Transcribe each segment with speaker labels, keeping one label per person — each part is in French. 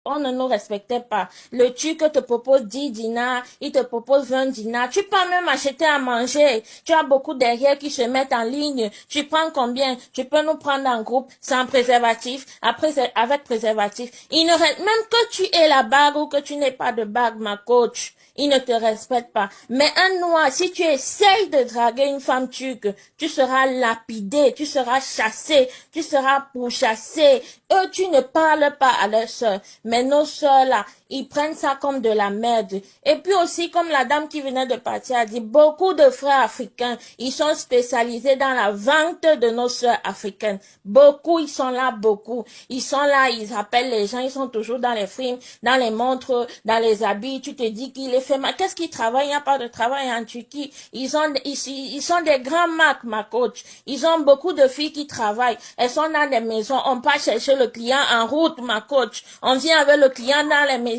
Speaker 1: on ne nous respectait pas. Le Turc te propose 10 dinars, il te propose 20 dinars. Tu peux même acheter à manger. Tu as beaucoup derrière qui se mettent en ligne. Tu prends combien? Tu peux nous prendre en groupe sans préservatif, après avec préservatif. Il ne reste même que tu aies la bague ou que tu n'aies pas de bague, ma coach. Il ne te respecte pas. Mais un noir, si tu essayes de draguer une femme turque, tu seras lapidé, tu seras chassé, tu seras pourchassé. Eux, tu ne parles pas à leurs sœurs. Mais nos sœurs là, ils prennent ça comme de la merde. Et puis aussi, comme la dame qui venait de partir a dit, beaucoup de frères africains, ils sont spécialisés dans la vente de nos sœurs africaines. Beaucoup, ils sont là, beaucoup. Ils sont là, ils appellent les gens, ils sont toujours dans les films, dans les montres, dans les habits. Tu te dis qu'il est fait mal. Qu'est-ce qu'ils travaillent? Il n'y a pas de travail en Turquie. Ils sont des grands marques, ma coach. Ils ont beaucoup de filles qui travaillent. Elles sont dans des maisons. On part chercher le client en route, ma coach. On vient avec le client dans les maisons.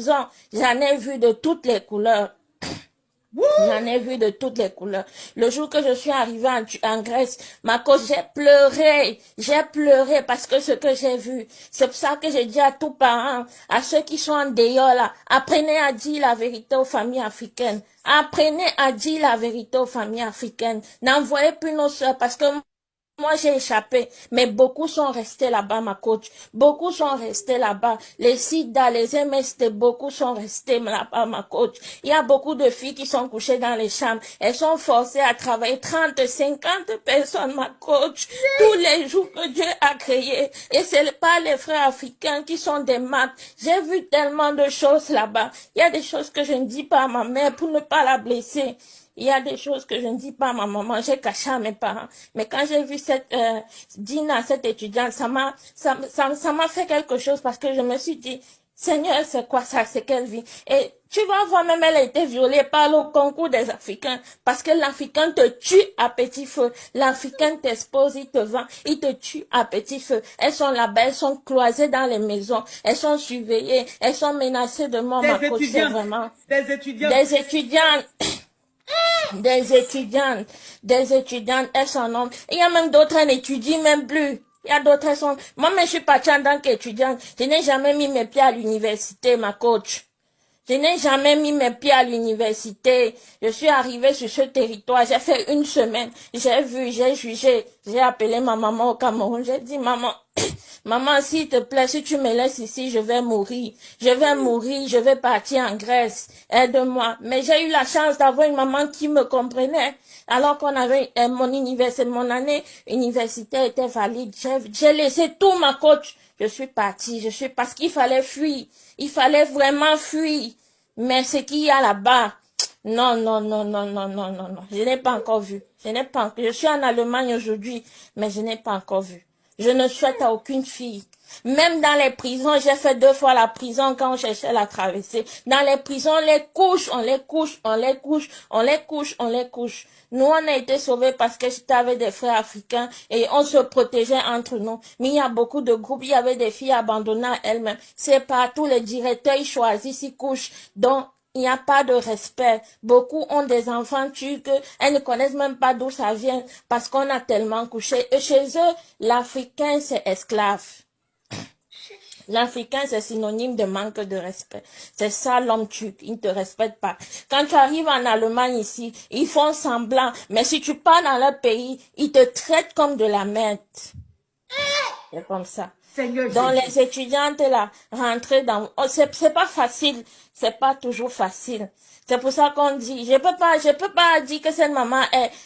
Speaker 1: J'en ai vu de toutes les couleurs. J'en ai vu de toutes les couleurs. Le jour que je suis arrivée en Grèce, ma cause, j'ai pleuré parce que ce que j'ai vu. C'est pour ça que j'ai dit à tous parents, à ceux qui sont en dehors là, apprenez à dire la vérité aux familles africaines. Apprenez à dire la vérité aux familles africaines. N'envoyez plus nos soeurs parce que moi, j'ai échappé, mais beaucoup sont restés là-bas, ma coach. Beaucoup sont restés là-bas. Les SIDA, les MST, beaucoup sont restés là-bas, ma coach. Il y a beaucoup de filles qui sont couchées dans les chambres. Elles sont forcées à travailler 30, 50 personnes, ma coach, tous les jours que Dieu a créé. Et c'est pas les frères africains qui sont des maths. J'ai vu tellement de choses là-bas. Il y a des choses que je ne dis pas à ma mère pour ne pas la blesser. Il y a des choses que je ne dis pas à ma maman, j'ai caché à mes parents. Mais quand j'ai vu cette Dina, cette étudiante, ça m'a fait quelque chose parce que je me suis dit, Seigneur, c'est quoi ça, c'est quelle vie? Et tu vas voir, même elle a été violée par le concours des Africains parce que l'Africain te tue à petit feu. L'Africain t'expose, il te vend, il te tue à petit feu. Elles sont là-bas, elles sont cloisées dans les maisons, elles sont surveillées, elles sont menacées de mort, ma coach, c'est vraiment.
Speaker 2: Des étudiantes.
Speaker 1: Des étudiantes. Des étudiantes, elles sont nombreuses. Il y a même d'autres, elles n'étudient même plus. Il y a d'autres, elles sont... Moi-même, je suis partie en tant qu'étudiante. Je n'ai jamais mis mes pieds à l'université, ma coach. Je n'ai jamais mis mes pieds à l'université. Je suis arrivée sur ce territoire. J'ai fait une semaine. J'ai vu, j'ai jugé. J'ai appelé ma maman au Cameroun. J'ai dit, maman, maman, s'il te plaît, si tu me laisses ici, je vais mourir. Je vais mourir, je vais partir en Grèce. Aide-moi. Mais j'ai eu la chance d'avoir une maman qui me comprenait. Alors qu'on avait mon université, mon année universitaire était valide. J'ai laissé tout, ma coach. Je suis partie, parce qu'il fallait fuir. Il fallait vraiment fuir. Mais ce qu'il y a là-bas, non, non, non, non, non, non, non, non. Je n'ai pas encore vu. Je suis en Allemagne aujourd'hui, mais je n'ai pas encore vu. Je ne souhaite à aucune fille. Même dans les prisons, j'ai fait 2 fois la prison quand on cherchait la traversée. Dans les prisons, on les couche, on les couche, on les couche, on les couche, on les couche. Nous, on a été sauvés parce que j'étais avec des frères africains et on se protégeait entre nous. Mais il y a beaucoup de groupes, il y avait des filles abandonnées à elles-mêmes. C'est partout, les directeurs, ils choisissent, ils couchent. Donc, il n'y a pas de respect. Beaucoup ont des enfants turcs, elles ne connaissent même pas d'où ça vient parce qu'on a tellement couché. Et chez eux, l'Africain, c'est esclave. L'Africain, c'est synonyme de manque de respect. C'est ça l'homme turc, il ne te respecte pas. Quand tu arrives en Allemagne ici, ils font semblant, mais si tu pars dans leur pays, ils te traitent comme de la merde. C'est comme ça.
Speaker 2: Seigneur
Speaker 1: Donc
Speaker 2: Jésus.
Speaker 1: les étudiantes là, rentrer dans... Oh, c'est pas facile, c'est pas toujours facile. C'est pour ça qu'on dit, je peux pas dire que cette maman,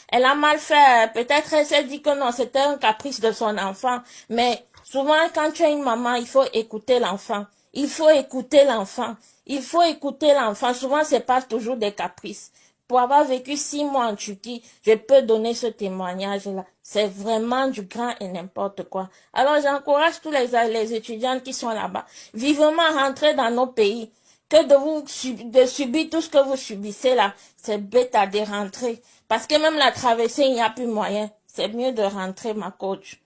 Speaker 1: elle a mal fait. Peut-être elle s'est dit que non, c'était un caprice de son enfant. Mais souvent, quand tu as une maman, il faut écouter l'enfant. Il faut écouter l'enfant. Il faut écouter l'enfant. Souvent, c'est pas toujours des caprices. Pour avoir vécu 6 mois en Turquie, je peux donner ce témoignage-là. C'est vraiment du grand et n'importe quoi. Alors, j'encourage tous les étudiants qui sont là-bas, vivement rentrer dans nos pays. Que de subir tout ce que vous subissez là, c'est bête à de rentrer. Parce que même la traversée, il n'y a plus moyen. C'est mieux de rentrer, ma coach.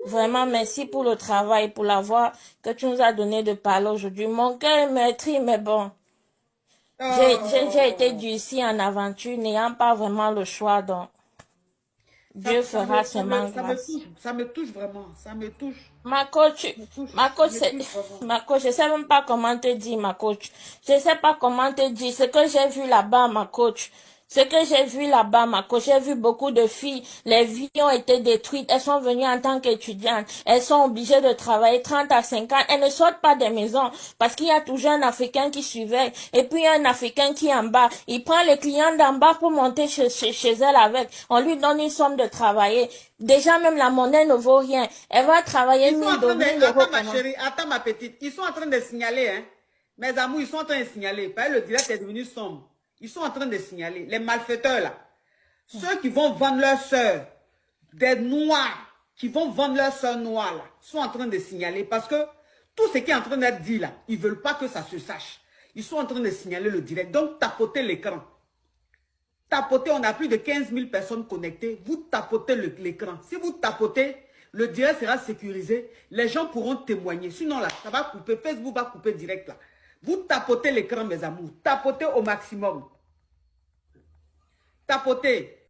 Speaker 1: Vraiment, merci pour le travail, pour la voix que tu nous as donné de parler aujourd'hui. Mon cœur est meurtri, mais bon. J'ai été dû ici en aventure, n'ayant pas vraiment le choix, donc. Dieu fera seulement grâce.
Speaker 2: Ça me touche vraiment. Ça me touche.
Speaker 1: Ma coach,
Speaker 2: Ça me touche.
Speaker 1: ma coach,
Speaker 2: Ça me touche vraiment.
Speaker 1: ma coach, je sais même pas comment te dire, ma coach. Je sais pas comment te dire ce que j'ai vu là-bas, ma coach. Ce que j'ai vu là-bas, ma coach, j'ai vu beaucoup de filles, les vies ont été détruites, elles sont venues en tant qu'étudiantes, elles sont obligées de travailler 30 à 50, elles ne sortent pas des maisons, parce qu'il y a toujours un Africain qui surveille, et puis il y a un Africain qui est en bas, il prend les clients d'en bas pour monter chez elle avec, on lui donne une somme de travailler, déjà même la monnaie ne vaut rien, elle va travailler 1000 euros.
Speaker 2: Attends ma chérie, attends ma petite, ils sont en train de signaler, hein, mes amours, ils sont en train de signaler, parce que le direct est devenu sombre. Ils sont en train de signaler, les malfaiteurs là, ceux qui vont vendre leurs sœurs, des noirs, qui vont vendre leurs sœurs noires là, sont en train de signaler parce que tout ce qui est en train d'être dit là, ils ne veulent pas que ça se sache. Ils sont en train de signaler le direct. Donc tapotez l'écran. Tapotez, on a plus de 15 000 personnes connectées. Vous tapotez l'écran. Si vous tapotez, le direct sera sécurisé. Les gens pourront témoigner. Sinon là, ça va couper. Facebook va couper direct là. Vous tapotez l'écran, mes amours. Tapotez au maximum. Tapotez.